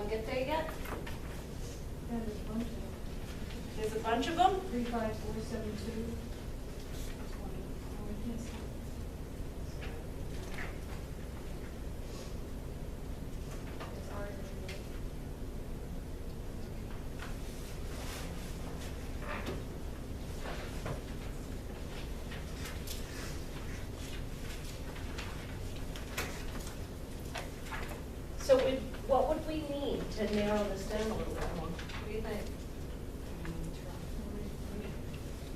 get there yet? Yeah, there's a bunch of them. There's a bunch of them? 35472. So what would we need to narrow this down a little bit more? What do you think?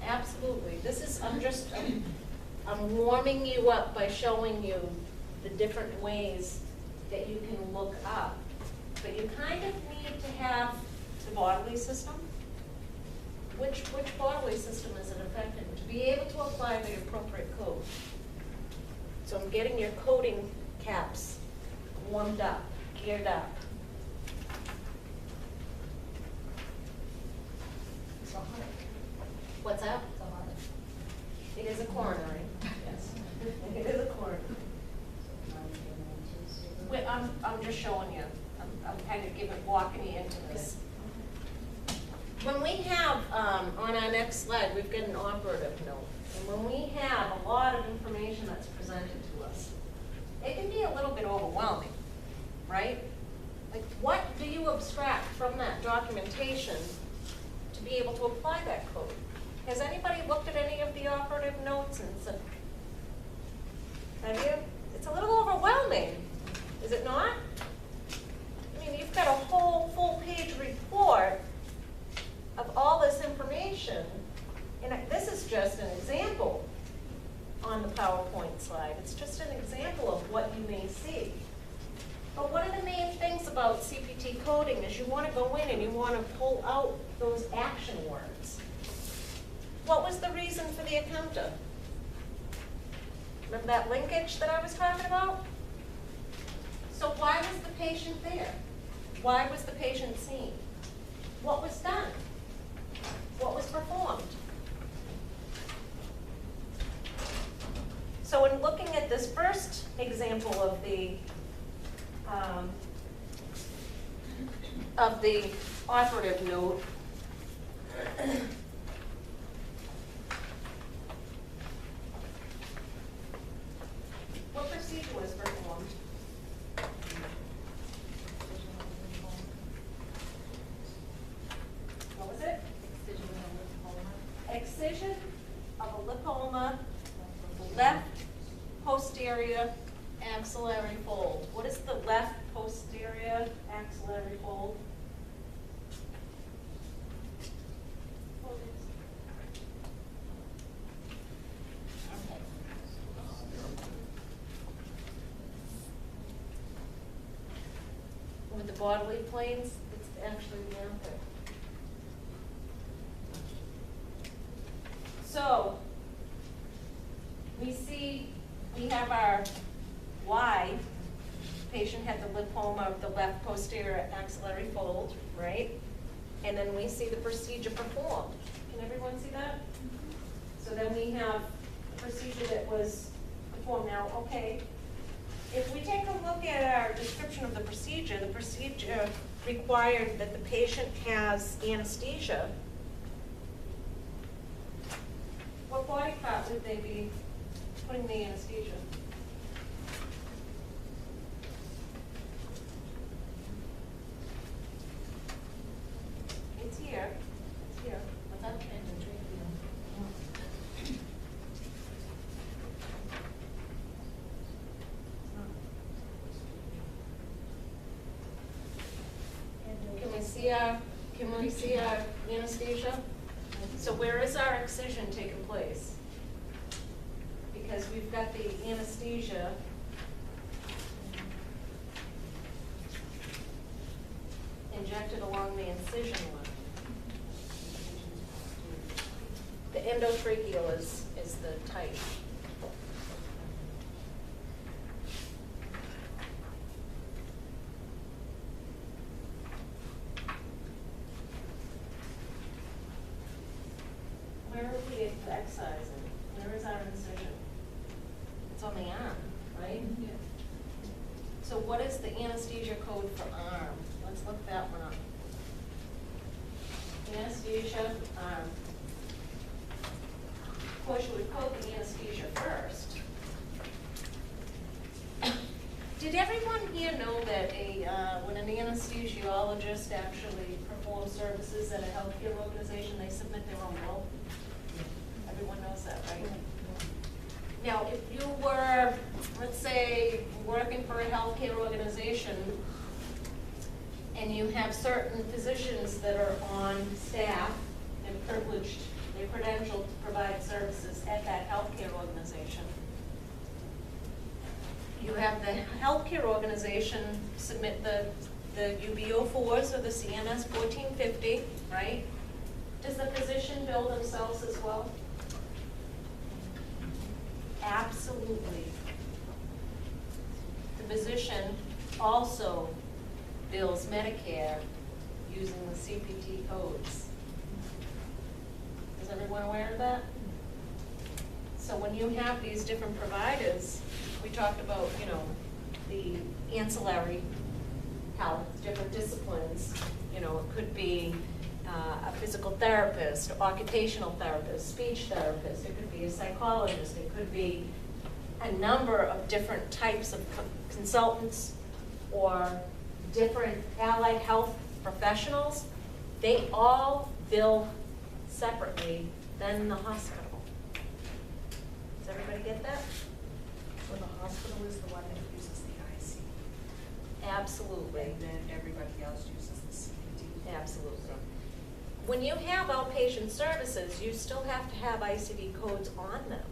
Absolutely. This is, I'm warming you up by showing you the different ways that you can look up. But you kind of need to have the bodily system. Which bodily system is it affecting? To be able to apply the appropriate code. So I'm getting your coding caps warmed up, geared up. It's a heart. What's that? It's a heart. It is a coronary, yes. It is a coronary. Wait, I'm just showing you. I'm kind of walking you into this. When we have, on our next slide, we've got an operative note. And when we have a lot of information that's presented to us, it can be a little bit overwhelming, right? Like, what do you abstract from that documentation to be able to apply that code? Has anybody looked at any of the operative notes and said, have you? It's a little overwhelming, is it not? I mean, you've got a whole full-page report of all this information, and this is just an example on the PowerPoint slide. It's just an example of what you may see. But one of the main things about CPT coding is you want to go in and you want to pull out those action words. What was the reason for the encounter? Remember that linkage that I was talking about? So why was the patient there? Why was the patient seen? What was done? What was performed? So in looking at this first example of the operative note, what procedure was performed? What was it? Excision of a lipoma, left posterior axillary fold. What is the left posterior axillary fold? With the bodily planes, it's actually the armpit. So, we have our Y, patient had the lipoma of the left posterior axillary fold, right? And then we see the procedure performed. Can everyone see that? So then we have the procedure that was performed. Now, okay, if we take a look at our description of the procedure required that the patient has anesthesia. What body part would they be putting the anesthesia? It's here. It's here. What's that? Can we see our anesthesia? So where is our excision taking place? Because we've got the anesthesia injected along the incision line. The endotracheal is the type. Where are we excising? Where is our incision? It's on the arm, right? Yeah. So what is the anesthesia code for arm? let's look that one up. Anesthesia, of course, you would code the anesthesia first. Did everyone here know that when an anesthesiologist actually performs services at a healthcare organization, they submit their own bill? Everyone knows that, right? Now, if you were, let's say, working for a healthcare organization, and you have certain physicians that are on staff and privileged, they're credentialed to provide services at that healthcare organization, you have the healthcare organization submit the UB04s or the CMS 1450, right? Does the physician bill themselves as well? Absolutely. The physician also bills Medicare using the CPT codes. Is everyone aware of that? So when you have these different providers, we talked about, you know, the ancillary health, different disciplines. You know, it could be a physical therapist, occupational therapist, speech therapist, it could be a psychologist, it could be a number of different types of consultants or different allied health professionals. They all bill separately than the hospital. Does everybody get that? So the hospital is the one that uses the IC, Absolutely. and then everybody else uses the CPT. Absolutely. When you have outpatient services, you still have to have ICD codes on them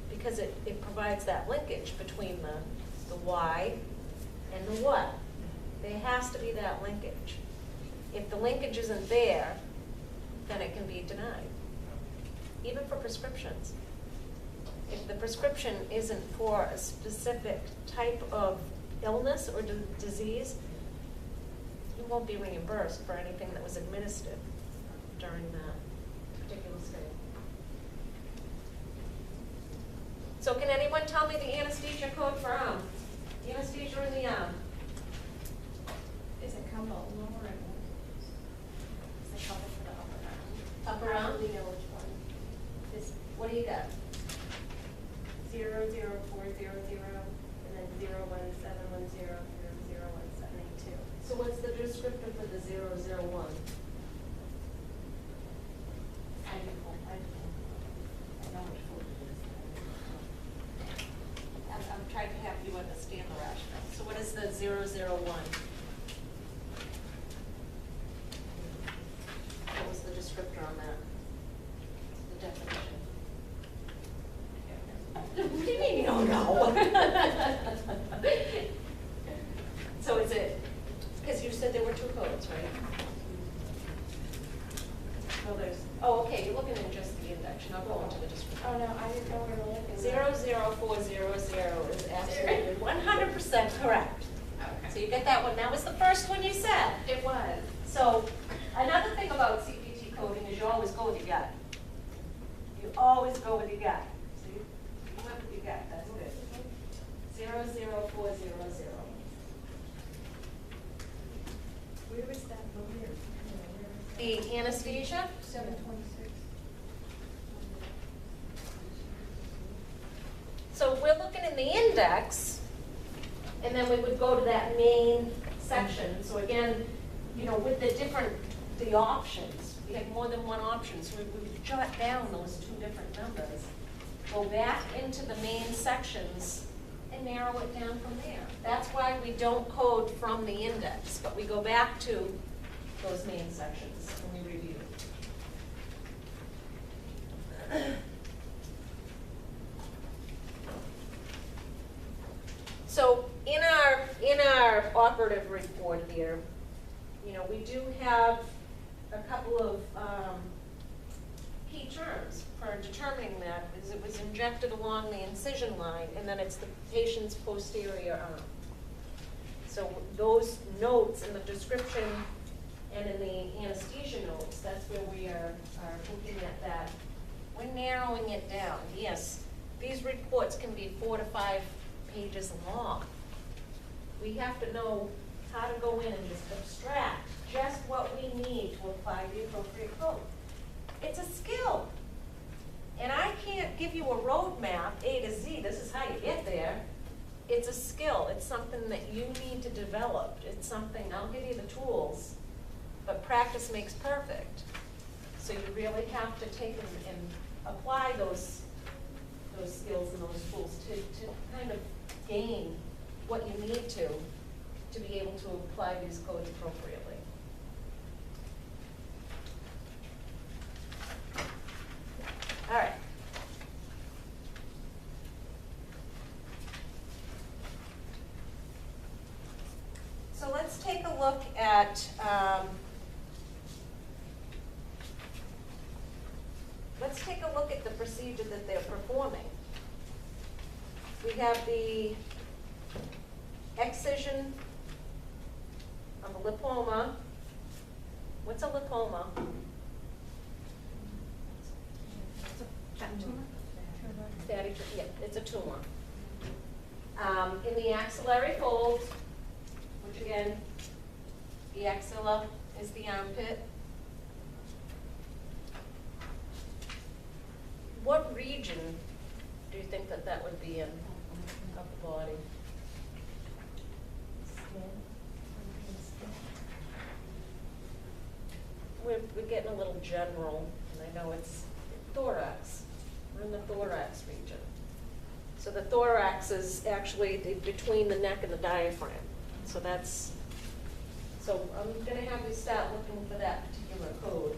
because it provides that linkage between the why and the what. There has to be that linkage. If the linkage isn't there, then it can be denied, even for prescriptions. If the prescription isn't for a specific type of illness or disease, you won't be reimbursed for anything that was administered during that particular stay. So can anyone tell me the anesthesia code for anesthesia in the arm? Is it come out lower and Is it covered for the upper arm? Upper arm? We know which one. This What do you got? 00400 and then 01710 01782. So what's the descriptor for the 001? I know which one it is. I'm trying to have you understand the rationale. So what is the 001? What was the descriptor on that? The definition? What do you mean you don't know? So is it, because you said there were two codes, right? Well, okay, you're looking at just the index, you're not going to the descriptor. Oh, no, I didn't know we were looking. 00400 is absolutely 100% correct. So Okay. you get that one. That was the first one you said. It was. So another thing about CPT coding is you always go with your gut. You always go with your gut. So you went with your gut, that's good. 00400. where is that from here? The anesthesia? 726. So we're looking in the index, and then we would go to that main section. So again, you know, with the options, we have more than one option, so we would jot down those two different numbers, go back into the main sections, and narrow it down from there. That's why we don't code from the index, but we go back to those main sections and we review. So in our operative report here, you know, we do have a couple of key terms for determining that, is it was injected along the incision line, and then it's the patient's posterior arm. So those notes in the description and in the anesthesia notes, that's where we are looking at that. We're narrowing it down. Yes, these reports can be 4 to 5 pages long. We have to know how to go in and just abstract just what we need to apply the appropriate code. It's a skill. And I can't give you a roadmap, A to Z, this is how you get there. It's a skill, it's something that you need to develop. It's something, I'll give you the tools, but practice makes perfect. So you really have to take and apply those skills and those tools to kind of gain what you need to be able to apply these codes appropriately. All right. So let's take a look at the procedure that they're performing. We have the excision of a lipoma. What's a lipoma? Fatty, yeah, it's a tumor. In the axillary fold, which again, the axilla is the armpit. What region do you think that would be in of the body? We're getting a little general, and I know it's thorax. We're in the thorax region. So the thorax is actually between the neck and the diaphragm. So I'm gonna have you start looking for that particular code.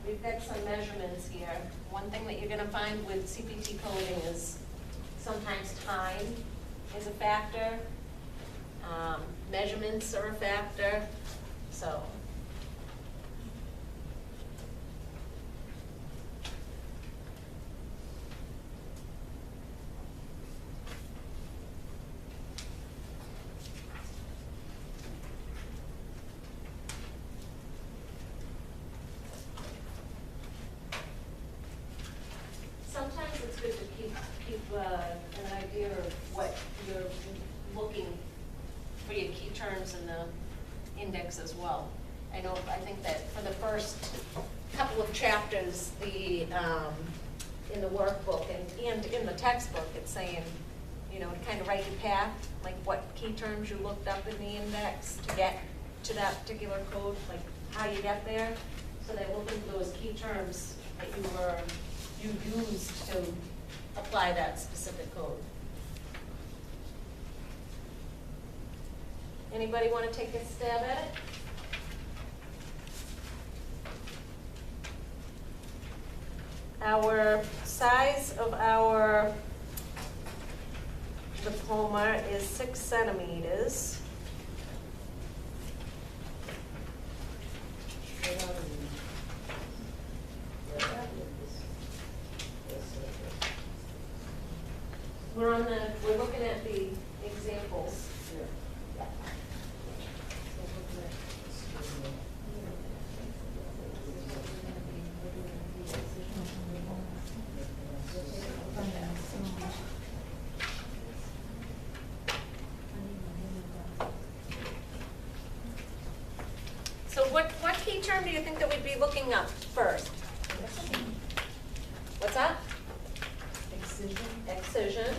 We've got some measurements here. One thing that you're gonna find with CPT coding is sometimes time is a factor. Measurements are a factor, so. Sometimes it's good to keep an idea of what you're looking for your key terms in the index as well. I think that for the first couple of chapters, in the workbook and in the textbook, it's saying, to kind of write your path, like what key terms you looked up in the index to get to that particular code, like how you get there. So they're looking for those key terms that you used to apply that specific code. Anybody want to take a stab at it? Our size of our lipoma is 6 centimeters. We're looking at the examples. So what key term do you think that we'd be looking up first? What's that? Excision. Excision.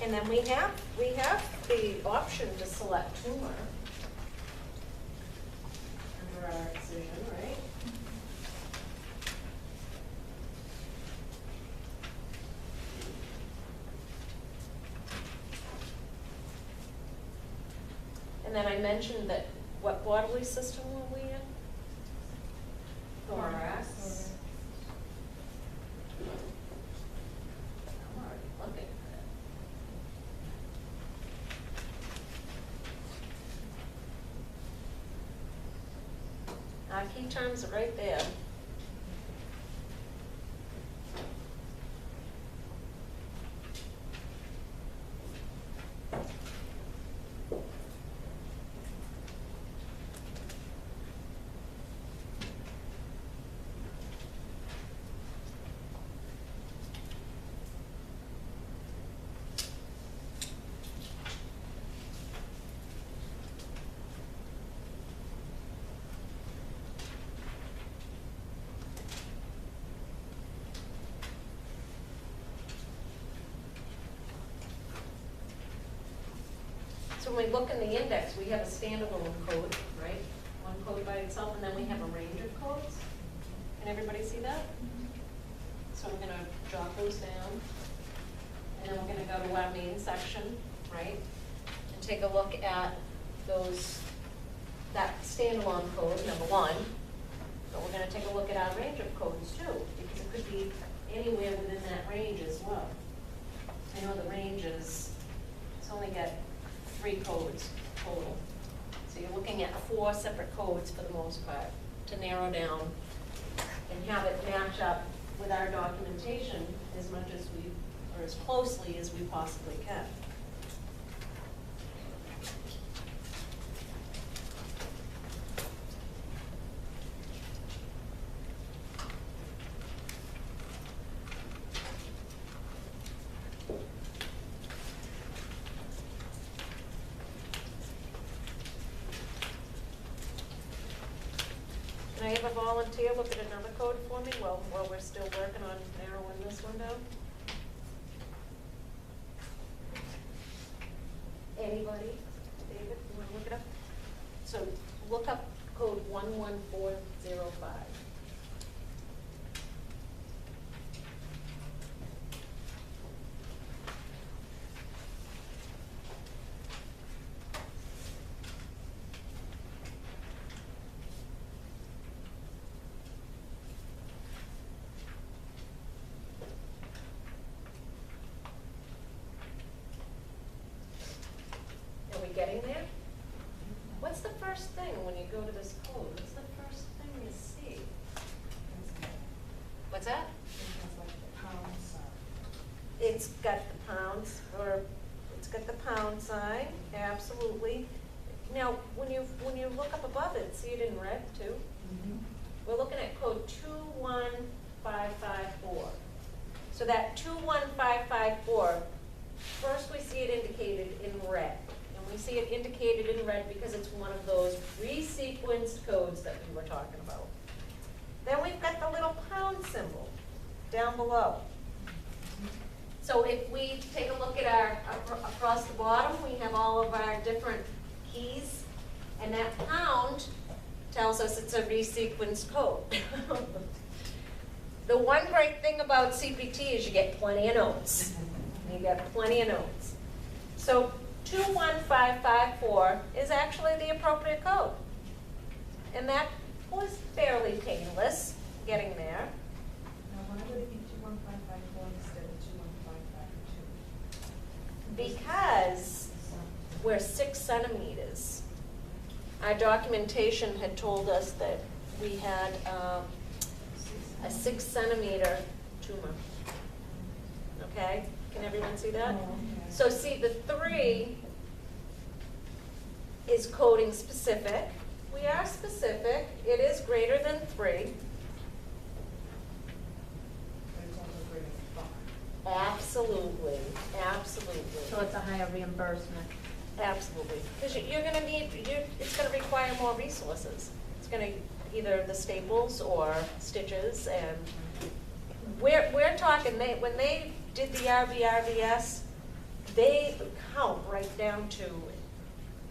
And then we have the option to select tumor under our excision, right? And then I mentioned that what bodily system were we in? Thorax. I'm already looking at it. Our key terms are right there. So when we look in the index, we have a standalone code, right? One code by itself, and then we have a range of codes. Can everybody see that? So we're gonna jot those down. And then we're gonna go to our main section, right? And take a look at those, that standalone code, number one. But we're gonna take a look at our range of codes too, because it could be anywhere within that range as well. I know the range is, it's only got 3 codes total. So you're looking at 4 separate codes for the most part to narrow down and have it match up with our documentation as much as we, or as closely as we possibly can. Can I have a volunteer look at another code for me while we're still working on narrowing this one down? Anybody? David, you want to look it up? So look up code 11405. Are we getting there? What's the first thing when you go to this code? What's the first thing you see? What's that? It's got the pounds, or it's got the pound sign, absolutely. Now, when you look up above it, see it in red too? We're looking at code 21554. So that 21554, first we see it indicated in red. And we see it indicated in red because it's one of those resequenced codes that we were talking about. Then we've got the little pound symbol down below. So if we take a look at our, across the bottom, we have all of our different keys. And that pound tells us it's a resequenced code. The one great thing about CPT is you get plenty of notes. You get plenty of notes. So 21554 is actually the appropriate code. And that was fairly painless getting there. Now, why would it be 21554 instead of 21552? Because we're 6 centimeters. Our documentation had told us that we had a 6 centimeter tumor. Okay? Can everyone see that? Oh, okay. So see, the 3 is coding specific. We are specific. It is greater than 3. But it's also greater than 5. Absolutely, absolutely. So it's a higher reimbursement. Absolutely, because you're going to need, it's going to require more resources. It's going to either the staples or stitches, and we're talking, when they did the RVRVS, they count right down to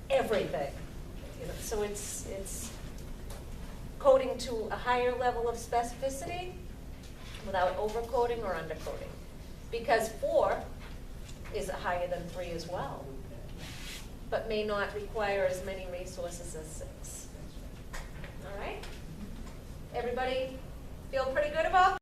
everything. You know, so it's coding to a higher level of specificity without overcoding or undercoding, because 4 is higher than 3 as well, but may not require as many resources as 6. All right? Everybody feel pretty good about